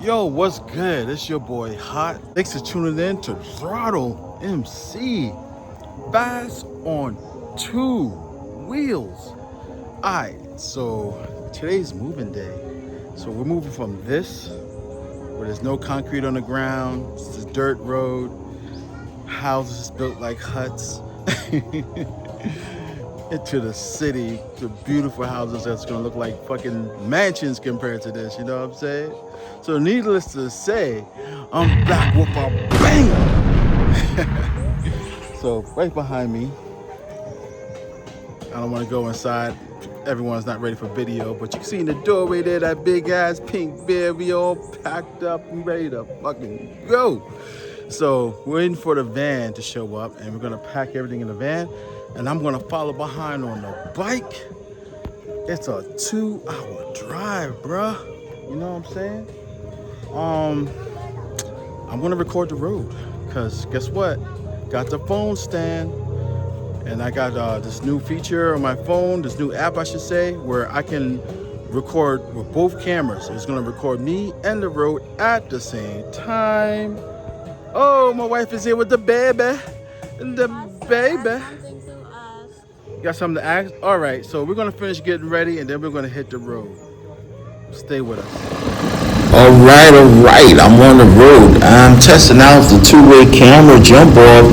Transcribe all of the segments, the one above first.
Yo, what's good? It's your boy Hot. Thanks for tuning in to Throttle MC. Fast on two wheels. Alright, so today's moving day. So we're moving from this, where there's no concrete on the ground, it's a dirt road, houses built like huts, into the city, the beautiful houses that's gonna look like fucking mansions compared to this, you know what I'm saying? So needless to say, I'm back with a banger. So right behind me, I don't wanna go inside. Everyone's not ready for video, but you can see in the doorway there, that big ass pink bear, we all packed up and ready to fucking go. So we're waiting for the van to show up and we're gonna pack everything in the van and I'm gonna follow behind on the bike. It's a 2-hour drive, bruh. You know what I'm saying? I'm gonna record the road, cause guess what? Got the phone stand, and I got this new feature on my phone, this new app I should say, where I can record with both cameras. It's gonna record me and the road at the same time. Oh, my wife is here with the baby. The baby. You got something to ask? All right, so we're gonna finish getting ready and then we're gonna hit the road. Stay with us. All right. I'm on the road. I'm testing out the two-way camera jump off.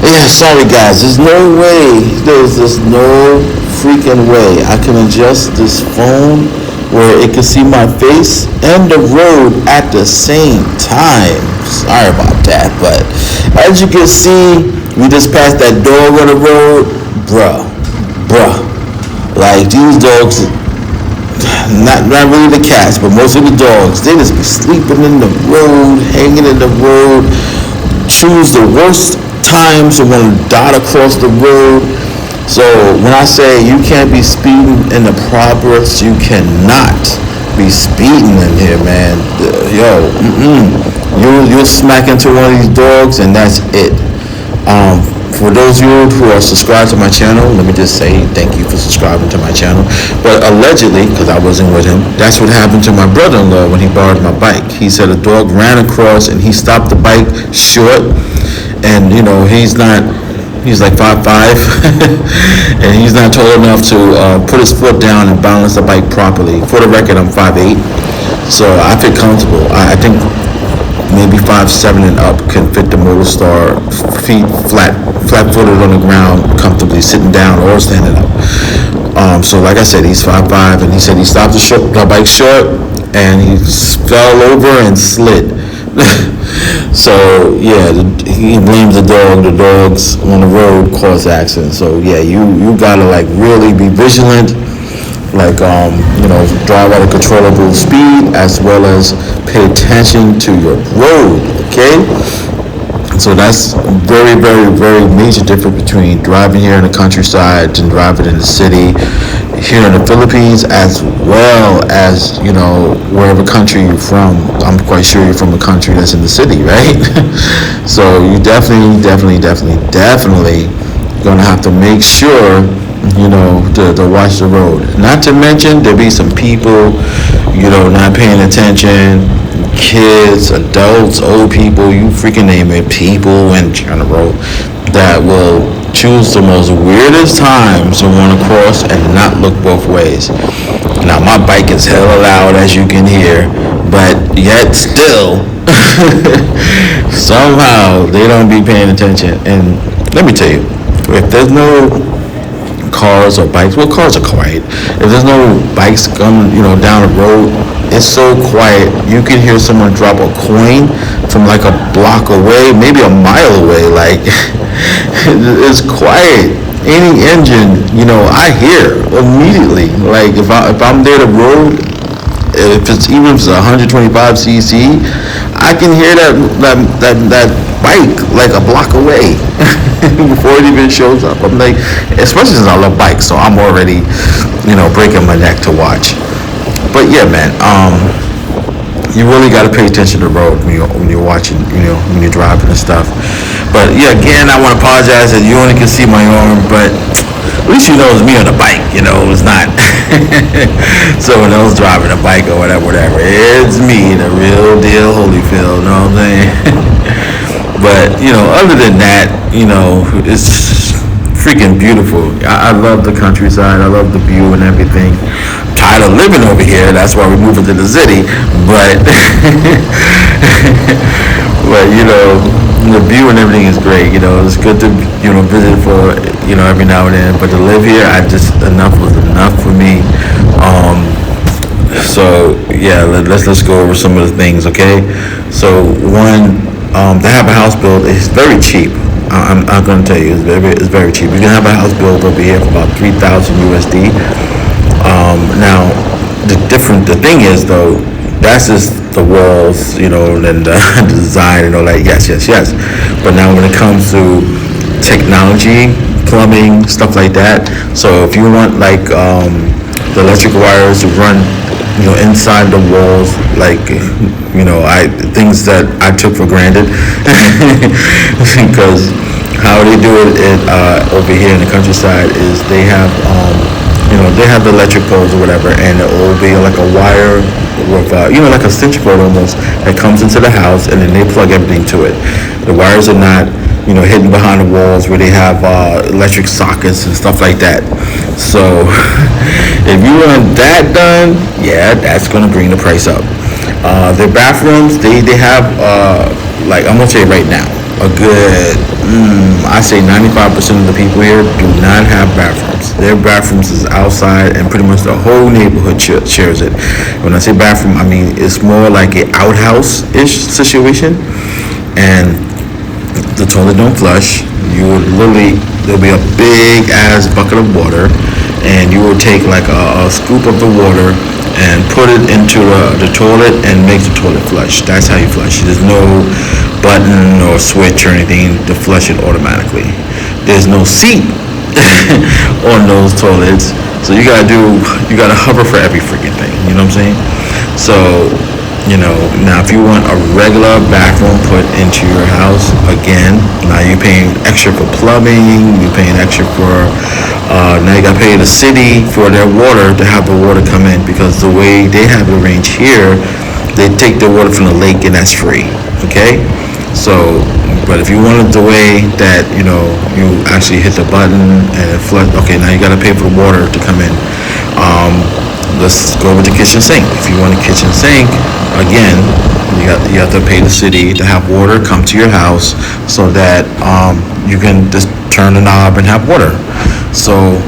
Yeah, sorry guys. There's no way. There's just no freaking way I can adjust this phone where it can see my face and the road at the same time. Sorry about that, but as you can see, we just passed that dog on the road, bruh. Like these dogs. Not really the cats, but most of the dogs, they just be sleeping in the road, hanging in the road, choose the worst times to want to dot across the road. So when I say you can't be speeding in the progress, you cannot be speeding in here, man. Yo, you'll smack into one of these dogs and that's it. For those of you who are subscribed to my channel, let me just say thank you for subscribing to my channel. But allegedly, because I wasn't with him, that's what happened to my brother-in-law when he borrowed my bike. He said a dog ran across and he stopped the bike short. And you know, he's like 5'5", and he's not tall enough to put his foot down and balance the bike properly. For the record, I'm 5'8", so I feel comfortable. I think maybe 5'7" and up can fit the Motorstar, feet flat-footed on the ground, comfortably sitting down or standing up. So like I said, he's 5'5", and he said he stopped the bike short, and he fell over and slid. So yeah, he blames the dog. The dogs on the road caused the accident. So yeah, you gotta like really be vigilant. Like drive at a controllable speed as well as pay attention to your road, okay? So that's very major difference between driving here in the countryside and driving in the city here in the Philippines, as well as wherever country you're from. I'm quite sure you're from a country that's in the city, right? So you definitely gonna have to make sure to watch the road. Not to mention there be some people not paying attention, kids, adults, old people, you freaking name it, people on the road that will choose the most weirdest times to want to cross and not look both ways. Now my bike is hella loud, as you can hear, but yet still somehow they don't be paying attention. And let me tell you, if there's no cars or bikes, well, cars are quiet. If there's no bikes coming down the road, it's so quiet you can hear someone drop a coin from like a block away, maybe a mile away. Like it's quiet. Any engine I hear immediately. Like if I'm there to road, if it's 125 cc, I can hear that bike like a block away before it even shows up. I'm like, especially since I love bikes, so I'm already breaking my neck to watch. But yeah, man, you really got to pay attention to the road when you're watching, when you're driving and stuff. But yeah, again, I want to apologize that you only can see my arm, but at least it's me on the bike. It's not So when I was driving a bike or whatever, it's me, the real deal Holyfield, you know what I'm saying? But, other than that, it's freaking beautiful. I love the countryside. I love the view and everything. I'm tired of living over here. That's why we're moving to the city. But, the view and everything is great. It's good to, visit for, every now and then. But to live here, enough was enough for me. So yeah, let's go over some of the things, okay? So one, to have a house built is very cheap. I'm going to tell you, it's very cheap. You can have a house built over here for about 3,000 USD. Now, the thing is though, that's just the walls, and the design and all that. Yes. But now when it comes to technology, plumbing, stuff like that. So if you want like the electric wires to run, inside the walls, like, things that I took for granted, because how they do it over here in the countryside is they have, they have the electric poles or whatever, and it will be like a wire with, like a cinch cord almost that comes into the house, and then they plug everything to it. The wires are not, hidden behind the walls where they have electric sockets and stuff like that. So if you want that done, yeah, that's gonna bring the price up. Their bathrooms, they have like, I'm gonna say right now, a good, I say 95% of the people here do not have bathrooms. Their bathrooms is outside, and pretty much the whole neighborhood shares it. When I say bathroom, I mean it's more like an outhouse-ish situation, and the toilet don't flush. You would literally, there'll be a big ass bucket of water, and you will take like a scoop of the water and put it into the toilet and make the toilet flush. That's how you flush. There's no button or switch or anything to flush it automatically. There's no seat on those toilets, so you gotta hover for every freaking thing. You know what I'm saying? So, now if you want a regular bathroom put into your house, again, now you're paying extra for plumbing, you're paying extra for, now you gotta pay the city for their water to have the water come in, because the way they have it arranged here, they take the water from the lake and that's free, okay? So, but if you want it the way that, you actually hit the button and it flood, okay, now you gotta pay for the water to come in. Let's go over to kitchen sink. If you want a kitchen sink, again, you have to pay the city to have water come to your house, so that you can just turn the knob and have water. So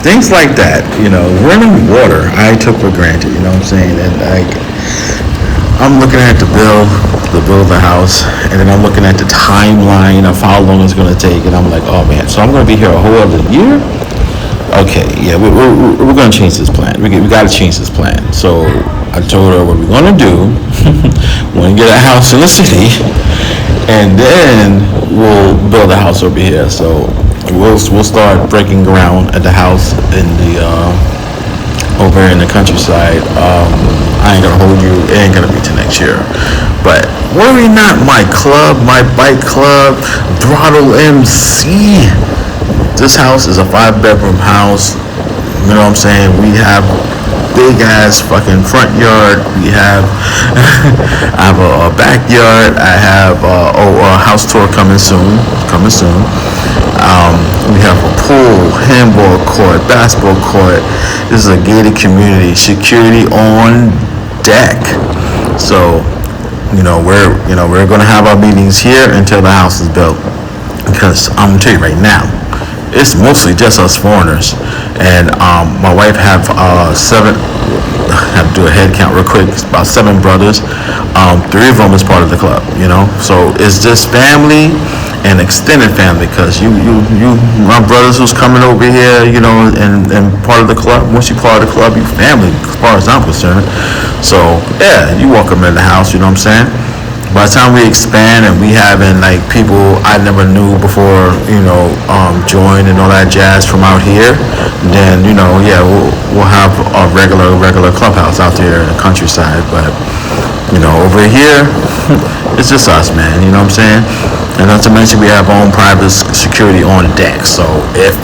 things like that, running water, I took for granted. You know what I'm saying? And I'm looking at the bill to build the house, and then I'm looking at the timeline of how long it's going to take, and I'm like, oh man, so I'm going to be here a whole other year? Okay, yeah, we're going to change this plan. We got to change this plan. So I told her what we're going to do. We're going to get a house in the city, and then we'll build a house over here. So we'll start breaking ground at the house in the over in the countryside. I ain't gonna hold you. It ain't gonna be till next year. But worry not, my club, my bike club, Throttle MC. This house is a 5-bedroom house. You know what I'm saying? We have big ass fucking front yard. We have I have a backyard. I have a house tour coming soon. We have a pool, handball court, basketball court. This is a gated community. Security on deck. So, we're gonna have our meetings here until the house is built. Because I'm gonna tell you right now, it's mostly just us foreigners, and my wife have seven. I have to do a head count real quick. It's about 7 brothers. 3 of them is part of the club. So it's just family and extended family. Because you, my brothers who's coming over here, and part of the club. Once you part of the club, you family, as far as I'm concerned. So yeah, you welcome in the house. You know what I'm saying? By the time we expand and we having like people I never knew before, join and all that jazz from out here, then we'll have a regular clubhouse out there in the countryside. But over here, it's just us, man. You know what I'm saying? And not to mention we have our own private security on deck. So if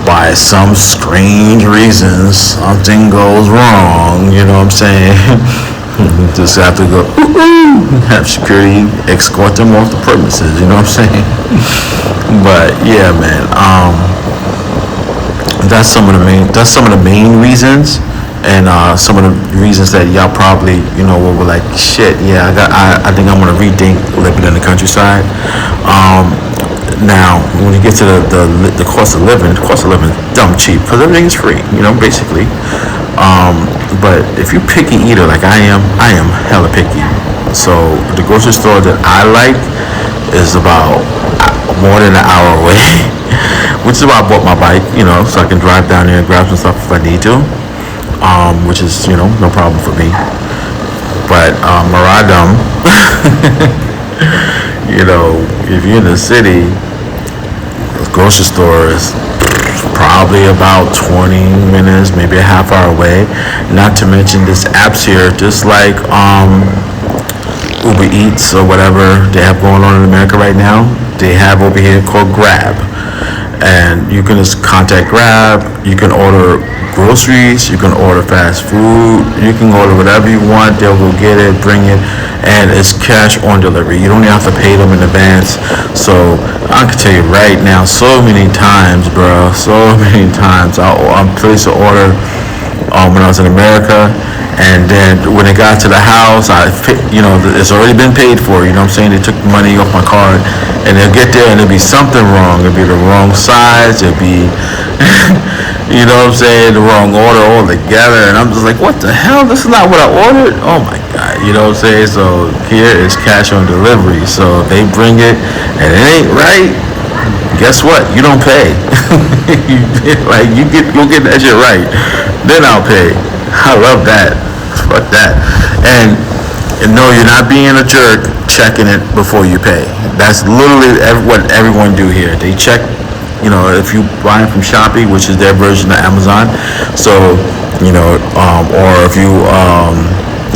by some strange reasons, something goes wrong, you know what I'm saying? Just have to go, have security escort them off the premises, you know what I'm saying? But yeah, man, that's some of the main reasons, and some of the reasons that y'all probably, were like, shit, yeah, I think I'm gonna rethink living in the countryside. Now, when you get to the cost of living is dumb cheap because everything is free, basically. But if you're picky eater like I am hella picky. So the grocery store that I like is about more than an hour away, which is why I bought my bike, so I can drive down there and grab some stuff if I need to, which is, no problem for me. But Maradam, if you're in the city, the grocery store is probably about 20 minutes, maybe a half hour away. Not to mention this apps here, just like Uber Eats or whatever they have going on in America right now. They have over here called Grab, and you can just contact Grab. You can order groceries, you can order fast food, you can order whatever you want. They'll go get it, bring it, and it's cash on delivery. You don't even have to pay them in advance. So I can tell you right now, so many times, bro, I placed an order when I was in America, and then when it got to the house, it's already been paid for. You know what I'm saying? They took the money off my card, and they'll get there and there'll be something wrong. It'll be the wrong size. It'll be, you know what I'm saying, the wrong order altogether. And I'm just like, what the hell? This is not what I ordered. Oh my god, you know what I'm saying? So here is cash on delivery. So they bring it, and it ain't right. Guess what? You don't pay. You'll get that shit right. Then I'll pay. I love that. Fuck that. And no, you're not being a jerk checking it before you pay. That's literally what everyone do here. They check, if you buy it from Shopee, which is their version of Amazon. So, or if you,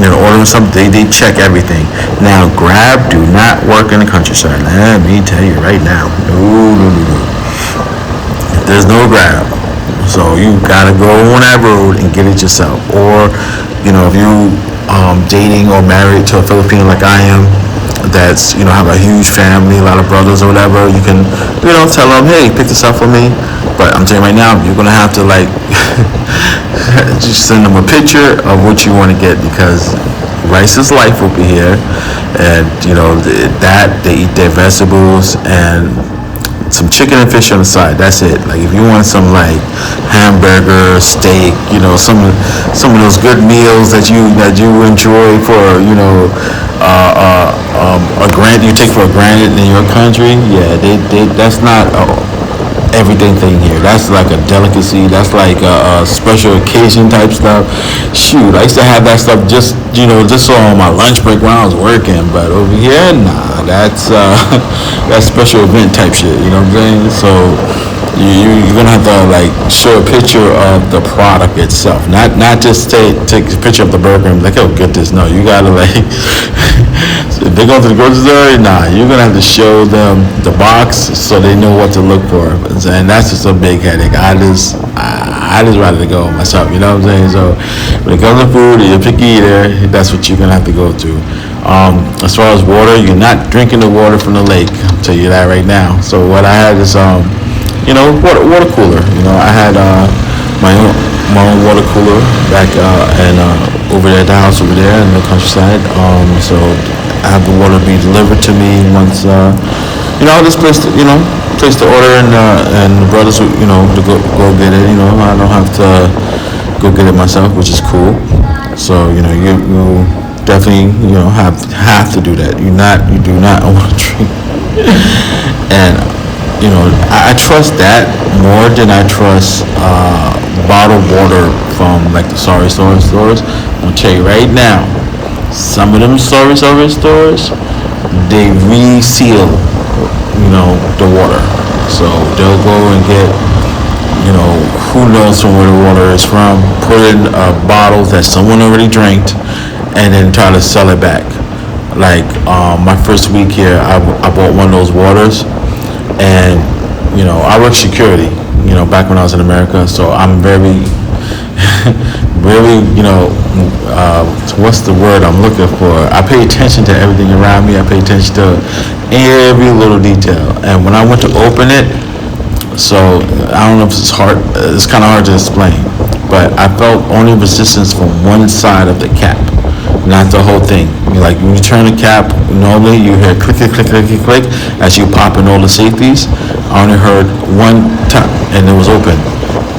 ordering something, they check everything. Now, Grab do not work in the countryside. Let me tell you right now. No. There's no Grab. So you gotta go on that road and get it yourself. Or, if you dating or married to a Filipino like I am, that's, have a huge family, a lot of brothers or whatever, you can, tell them, hey, pick this up for me. But I'm telling you right now, you're gonna have to just send them a picture of what you want to get, because rice is life over here. And, they eat their vegetables and some chicken and fish on the side. That's it. Like if you want some hamburger, steak, some of those good meals that you enjoy for you take for granted in your country. Yeah, they that's not everything thing here. That's like a delicacy. That's like a special occasion type stuff. Shoot, I used to have that stuff just on my lunch break when I was working. But over here, nah, that's special event type shit. You know what I'm saying? So you're gonna have to show a picture of the product itself, not just take a picture of the burger and be like, oh, get this. No, you gotta if they go to the grocery store, nah, you're gonna have to show them the box so they know what to look for. And that's just a big headache. I just rather to go myself. You know what I'm saying? So when it comes to food, you're a picky eater. That's what you're gonna have to go through. As far as water, you're not drinking the water from the lake. I'll tell you that right now. So what I had is water cooler. I had my own water cooler back and over there at the house over there in the countryside. So I have the water be delivered to me once. This place to order, and the brothers to go get it. I don't have to go get it myself, which is cool. So you definitely have to do that. You do not want to drink, and I trust that more than I trust bottled water from the Sorry stores. I'm gonna tell you right now, some of them Sorry stores, they reseal the water. So they'll go and get who knows from where the water is from, put in a bottle that someone already drank, and then try to sell it back. My first week here, I bought one of those waters, and I work security, back when I was in America, so I'm very, really, what's the word I'm looking for? I pay attention to everything around me. I pay attention to every little detail. And when I went to open it, so I don't know if it's hard, it's kind of hard to explain, but I felt only resistance from one side of the cap, not the whole thing. Like when you turn the cap, normally you hear click, click, click, click, click, click as you pop in all the safeties. I only heard one tap and it was open.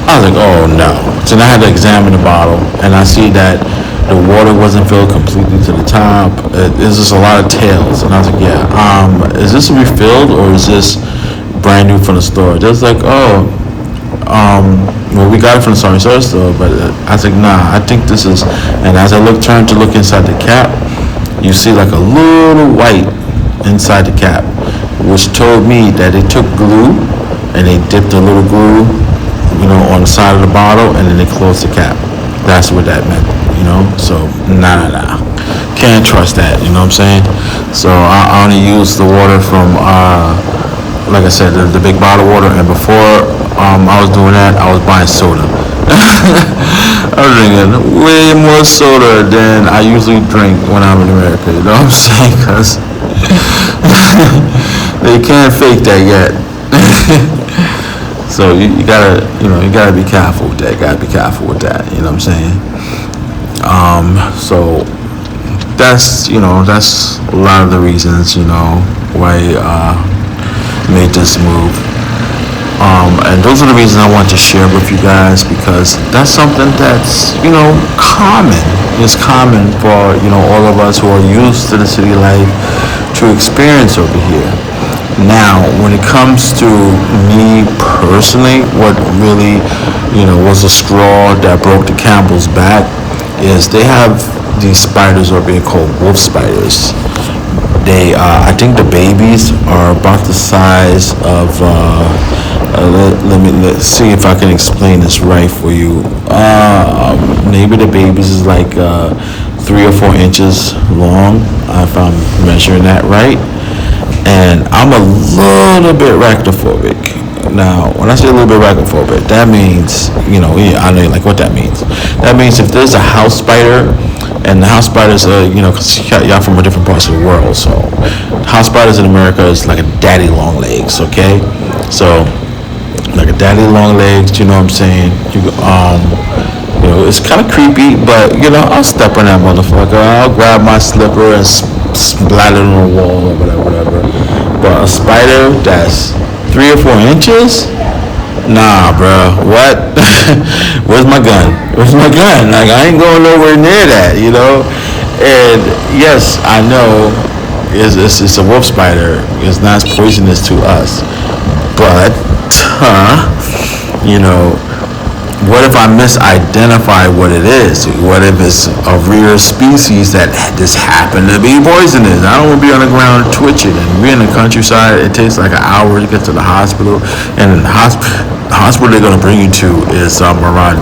I was like, oh no. So then I had to examine the bottle and I see that the water wasn't filled completely to the top. It's just a lot of tails. And I was like, yeah, is this refilled or is this brand new from the store? Just like, well, we got it from the store, but I was like, nah, I think this is. And as I turned to look inside the cap, you see like a little white inside the cap, which told me that they took glue and they dipped a little glue, on the side of the bottle, and then they closed the cap. That's what that meant, So nah, can't trust that. You know what I'm saying? So I only use the water from. Like I said, the big bottle of water, and before I was doing that, I was buying soda. I was drinking way more soda than I usually drink when I'm in America, you know what I'm saying? Because they can't fake that yet. So you gotta be careful with that. You know what I'm saying? So that's a lot of the reasons, why made this move. And those are the reasons I want to share with you guys, because that's something that's, common. It's common for, all of us who are used to the city life to experience over here. Now, when it comes to me personally, what really, was the straw that broke the camel's back is they have these spiders are being called wolf spiders. They, I think the babies are about the size of, let's see if I can explain this right for you. Maybe the babies is like 3 or 4 inches long, if I'm measuring that right. And I'm a little bit arachnophobic. Now, when I say a little bit arachnophobic, that means, I know like what that means. That means if there's a house spider, and the house spiders, because y'all from different parts of the world, so house spiders in America is like a daddy long legs, okay? So, like a daddy long legs, you know what I'm saying? It's kind of creepy, but, I'll step on that motherfucker. I'll grab my slipper and splat it on the wall or whatever. But a spider that's 3 or 4 inches? Nah, bro. What? Where's my gun? Like, I ain't going nowhere near that, And yes, I know it's a wolf spider. It's not poisonous to us. But, what if I misidentify what it is? What if it's a rare species that just happened to be poisonous? I don't want to be on the ground twitching. And we're in the countryside. It takes like an hour to get to the hospital. And the hospital they're going to bring you to is around,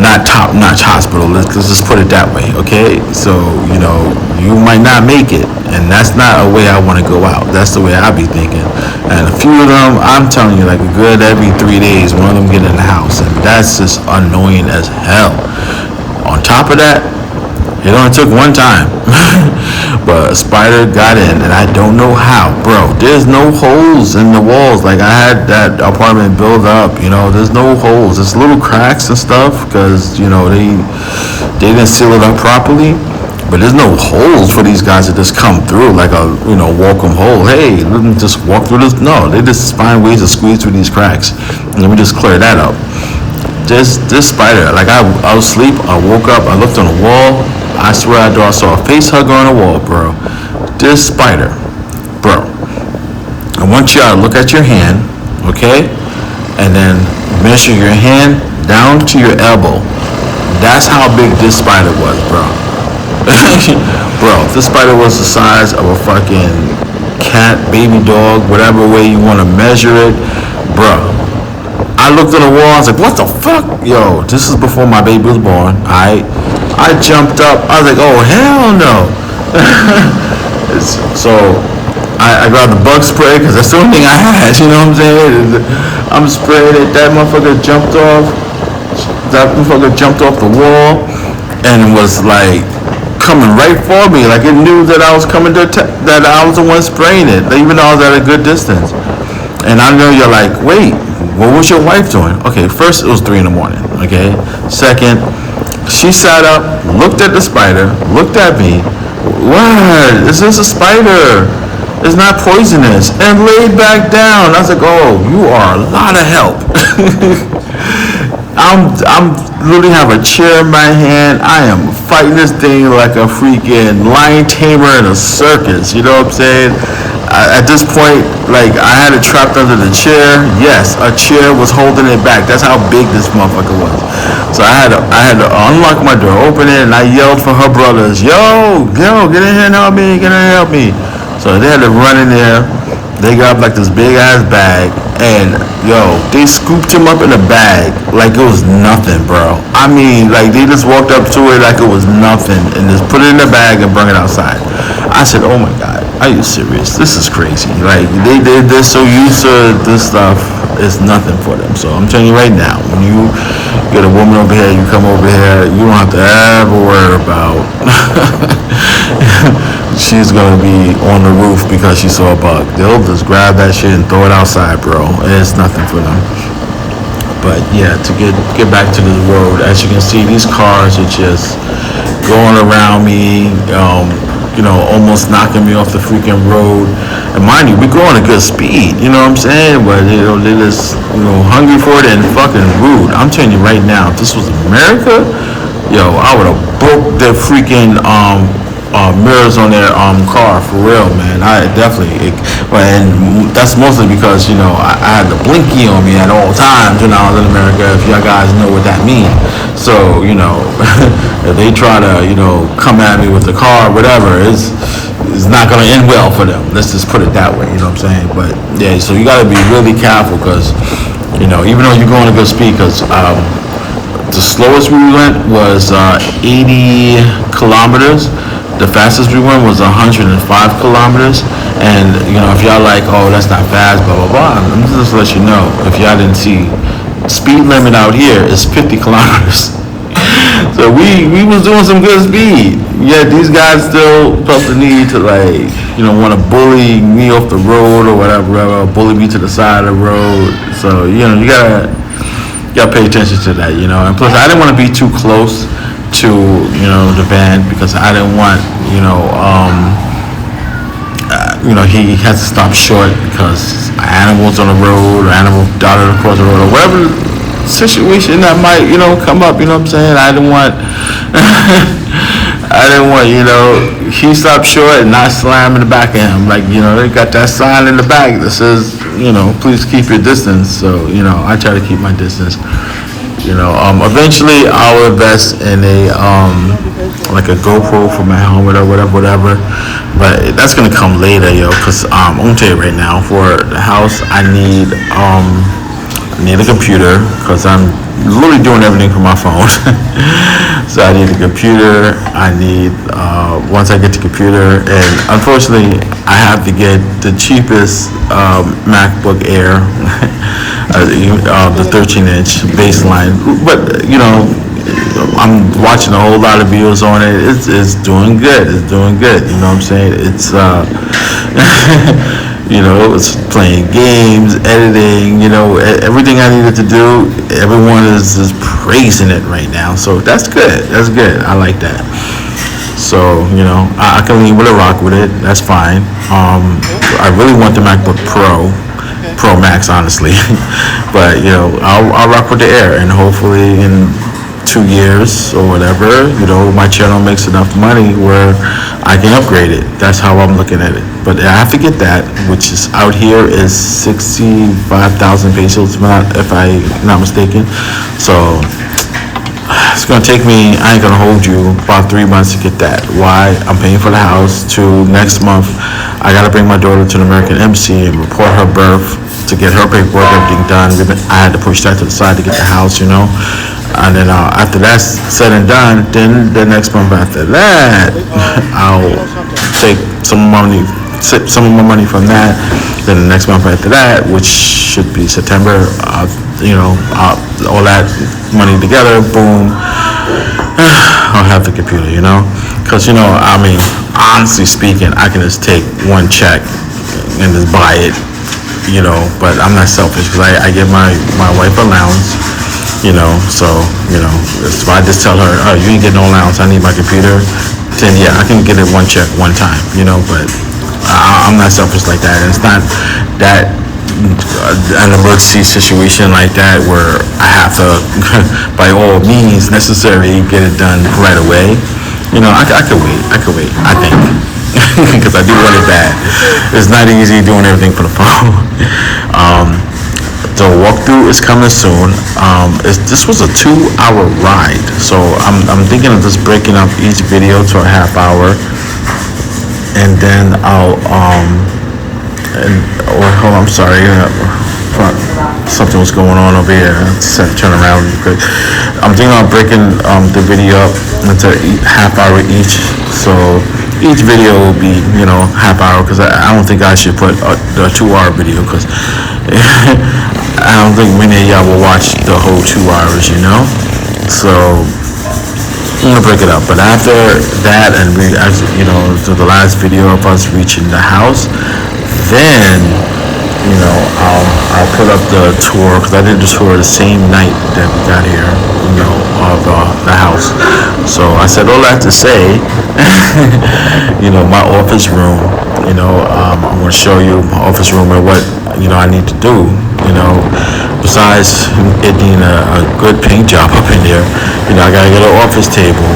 not top-notch hospital. Let's just put it that way, okay? So, you might not make it. And that's not a way I want to go out. That's the way I be thinking. And a few of them, I'm telling you, like a good every 3 days, one of them get in the house. And that's just annoying as hell. On top of that, it only took one time. But a spider got in, and I don't know how. Bro, there's no holes in the walls. Like, I had that apartment built up, there's no holes. There's little cracks and stuff, because, they didn't seal it up properly. But there's no holes for these guys to just come through like a, welcome hole. Hey, let me just walk through this. No, they just find ways to squeeze through these cracks. And let me just clear that up. This spider, like I was asleep, I woke up, I looked on the wall. I swear I saw a face hugger on the wall, bro. This spider, bro. I want you to look at your hand, okay? And then measure your hand down to your elbow. That's how big this spider was, bro. Bro, this spider was the size of a fucking cat, baby dog, whatever way you want to measure it. Bro, I looked on the wall, I was like, what the fuck? Yo, this is before my baby was born. I jumped up, I was like, oh hell no. So I grabbed the bug spray because that's the only thing I had. You know what I'm saying? I'm spraying it. That motherfucker jumped off. That motherfucker jumped off the wall and was like coming right for me. Like it knew that I was coming to that I was the one spraying it, even though I was at a good distance. And I know you're like, wait, what was your wife doing? Okay, first it was 3 in the morning. Okay, second, she sat up, looked at the spider, looked at me. What? Is this a spider? It's not poisonous. And laid back down. I was like, oh, you are a lot of help. I'm literally have a chair in my hand. I am fighting this thing like a freaking lion tamer in a circus. You know what I'm saying? At this point, like I had it trapped under the chair. Yes, a chair was holding it back. That's how big this motherfucker was. So I had to unlock my door, open it, and I yelled for her brothers, yo, get in here and help me, get in here and help me. So they had to run in there. They grabbed like this big ass bag, and yo, they scooped him up in a bag like it was nothing, bro. I mean, like they just walked up to it like it was nothing, and just put it in a bag and bring it outside. I said, oh my god, are you serious? This is crazy. Like they're so used to this stuff, it's nothing for them. So I'm telling you right now, when you get a woman over here, you come over here, you don't have to ever worry about she's gonna be on the roof because she saw a bug. They'll just grab that shit and throw it outside, bro. It's nothing for them. But yeah, to get back to the road, as you can see, these cars are just going around me, almost knocking me off the freaking road. And mind you, we're going at good speed, you know what I'm saying? But they're just, hungry for it and fucking rude. I'm telling you right now, if this was America, yo, I would have broke their freaking mirrors on their car for real, man. I definitely, and that's mostly because I had the blinky on me at all times when I was in America. If y'all guys know what that means, so if they try to come at me with the car, whatever, it's not gonna end well for them. Let's just put it that way. You know what I'm saying? But yeah, so you got to be really careful because even though you're going at good speed, because the slowest we went was 80 kilometers. The fastest we went was 105 kilometers. And, if y'all like, oh, that's not fast, blah, blah, blah. I'm just let you know, if y'all didn't see, speed limit out here is 50 kilometers. So we was doing some good speed. Yet these guys still felt the need to want to bully me off the road or whatever, bully me to the side of the road. So, you gotta pay attention to that, And plus, I didn't want to be too close to the van because I didn't want he has to stop short because animals on the road or animal darted across the road or whatever situation that might come up. You know what I'm saying? I didn't want he stopped short and not slam in the back of him. Like they got that sign in the back that says please keep your distance. So I try to keep my distance. Eventually I'll invest in a like a GoPro for my helmet or whatever. But that's gonna come later, cause I'm gonna tell you right now, for the house I need a computer, cause I'm literally doing everything from my phone. So I need a computer. I need once I get the computer, and unfortunately I have to get the cheapest MacBook Air, the 13-inch baseline. But I'm watching a whole lot of videos on it. It's doing good. It's doing good. You know what I'm saying? It's it's playing games, editing, everything I needed to do. Everyone is just praising it right now. So that's good. That's good. I like that. So, I can leave with a rock with it. That's fine. I really want the MacBook Pro Max, honestly. But, I'll rock with the Air, and hopefully in 2 years or whatever, my channel makes enough money where I can upgrade it. That's how I'm looking at it. But I have to get that, which is out here is 65,000 pesos, if I'm not mistaken. So it's gonna take me, I ain't gonna hold you, about 3 months to get that. Why? I'm paying for the house. To next month, I gotta bring my daughter to the American Embassy and report her birth to get her paperwork, everything done. I had to push that to the side to get the house, And then after that's said and done, then the next month after that, I'll take some money some of my money from that. Then the next month after that, which should be September, all that money together, boom, I'll have the computer, because honestly speaking, I can just take one check and just buy it, but I'm not selfish because I give my wife allowance, so if I just tell her, oh, you ain't getting no allowance, I need my computer, then yeah, I can get it one check one time, but I'm not selfish like that. And it's not that an emergency situation like that where I have to, by all means necessary, get it done right away. I could wait. I think, because I do want it bad. It's not easy doing everything for the phone. The walkthrough is coming soon. This was a 2-hour ride, so I'm thinking of just breaking up each video to a half hour, and then I'll hold on, I'm sorry, something was going on over here. I just had to turn around real quick. I'm thinking of breaking the video up into half hour each, so each video will be half hour, because I don't think I should put a 2-hour video, because I don't think many of y'all will watch the whole 2 hours, so I'm gonna break it up. But after that, and to the last video of us reaching the house, then I'll put up the tour, because I did the tour the same night that we got here, of the house. So I said all that to say, my office room, I'm going to show you my office room and what I need to do, besides it being a good paint job up in there. I gotta get an office table,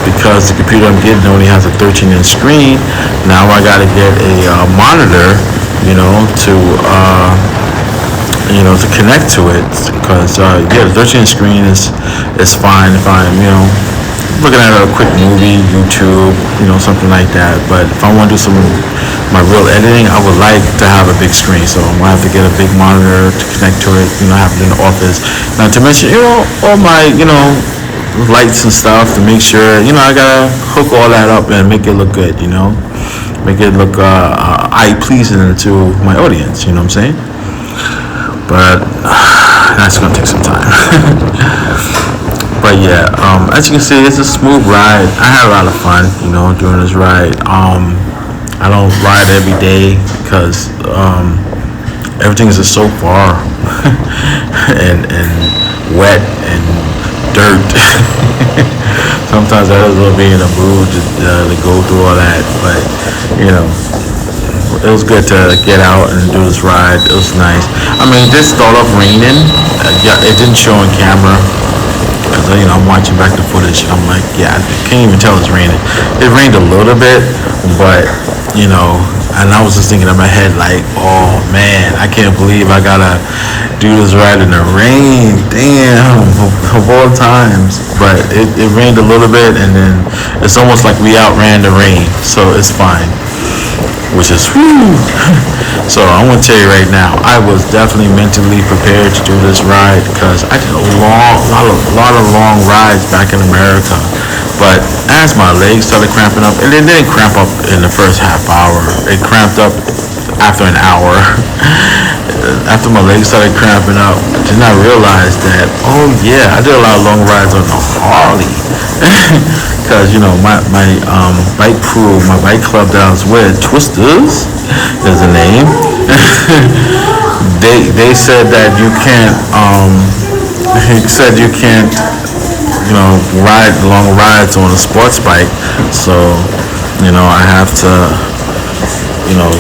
because the computer I'm getting only has a 13-inch screen. Now I gotta get a monitor, to connect to it, because the 13-inch screen is fine if I'm looking at a quick movie, YouTube, something like that. But if I want to do my real editing, I would like to have a big screen, so I'm gonna have to get a big monitor to connect to it, have it in the office. Not to mention, all my, lights and stuff to make sure, I gotta hook all that up and make it look good, make it look eye-pleasing to my audience, you know what I'm saying? But that's gonna take some time. But yeah, as you can see, it's a smooth ride. I had a lot of fun, during this ride. I don't ride every day because everything is just so far and wet and dirt. Sometimes I was a little bit in a mood to go through all that, but it was good to get out and do this ride. It was nice. It did start off raining. It didn't show on camera, because I'm watching back the footage, and I'm like, yeah, I can't even tell it's raining. It rained a little bit, but and I was just thinking in my head, like, oh man, I can't believe I gotta do this ride in the rain. Damn, of all times. But it rained a little bit, and then it's almost like we outran the rain, so it's fine, which is whew. So I'm gonna tell you right now, I was definitely mentally prepared to do this ride, because I did a lot of long rides back in America. But as my legs started cramping up, and it didn't cramp up in the first half hour, it cramped up after an hour. After my legs started cramping up, I did not realize that, oh yeah, I did a lot of long rides on the Harley. Because my bike crew, my bike club that I was with, Twisters is the name. they said that you can't ride long rides on a sports bike, so I have to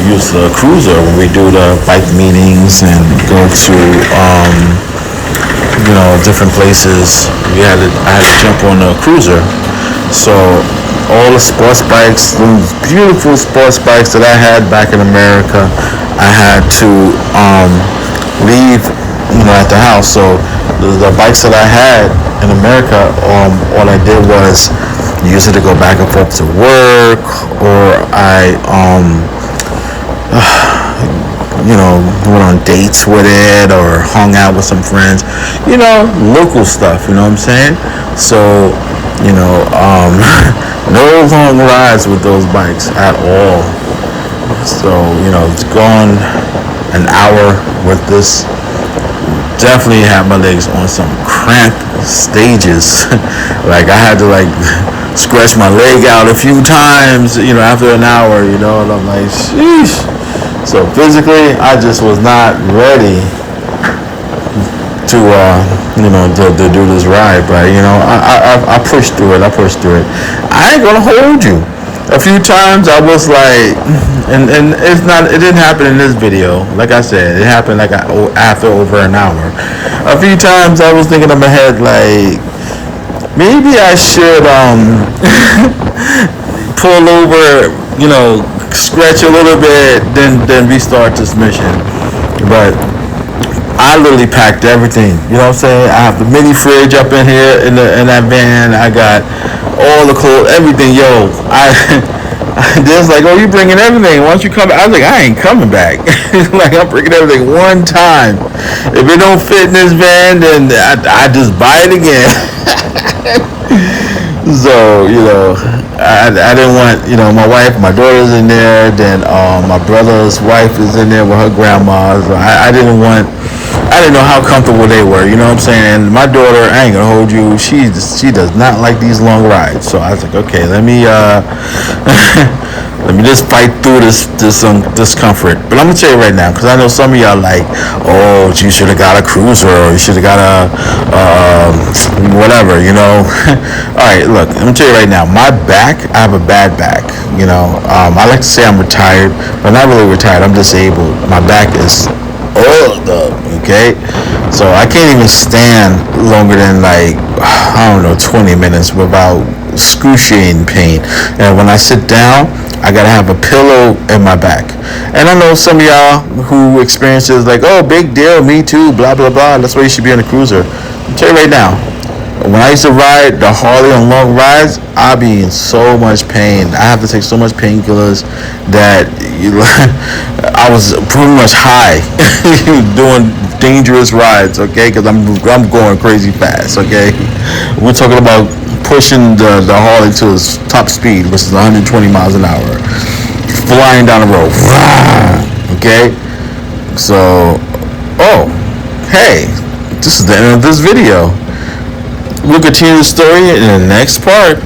use the cruiser when we do the bike meetings and go to different places. I had to jump on the cruiser. So all the sports bikes, those beautiful sports bikes that I had back in America, I had to leave at the house. So the bikes that I had in America, all I did was use it to go back and forth to work, or I went on dates with it, or hung out with some friends, local stuff, you know what I'm saying? So no long rides with those bikes at all. So, it's gone an hour with this. Definitely have my legs on some cramped stages. Like I had to like scratch my leg out a few times, after an hour, and I'm like, sheesh. So physically, I just was not ready to to do this ride, but I pushed through it. I ain't gonna hold you. A few times I was like, and it didn't happen in this video. Like I said, it happened like after over an hour. A few times I was thinking in my head like, maybe I should pull over, scratch a little bit, then restart this mission, but I literally packed everything. You know what I'm saying? I have the mini fridge up in here in that van. I got all the clothes, everything. Yo, just like, oh, you bringing everything? Why don't you come back? I was like, I ain't coming back. Like, I'm bringing everything one time. If it don't fit in this van, then I just buy it again. So, I didn't want, my wife, my daughter's in there, then my brother's wife is in there with her grandma. So I didn't know how comfortable they were, you know what I'm saying? My daughter, I ain't gonna hold you, she does not like these long rides. So I was like, okay, let me let me just fight through this discomfort. But I'm gonna tell you right now, because I know some of y'all like, oh, you should have got a cruiser, or you should have got a whatever, All right, look, I'm gonna tell you right now, my back, I have a bad back, I like to say I'm retired, but not really retired, I'm disabled. My back is oiled up, okay? So I can't even stand longer than like, I don't know, 20 minutes without excruciating pain. And when I sit down, I gotta have a pillow in my back. And I know some of y'all who experiences like, oh, big deal, me too, blah, blah, blah. That's why you should be on a cruiser. I'll tell you right now, when I used to ride the Harley on long rides, I'd be in so much pain. I have to take so much painkillers that I was pretty much high doing dangerous rides, okay? Because I'm going crazy fast, okay? We're talking about pushing the Harley to its top speed, which is 120 miles an hour, flying down the road, okay? So, oh, hey, this is the end of this video. We'll continue the story in the next part.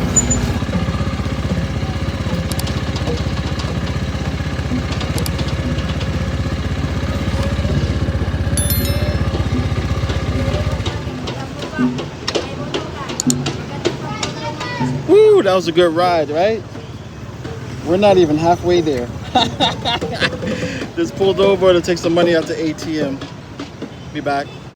Woo, that was a good ride, right? We're not even halfway there. Just pulled over to take some money out the ATM. Be back.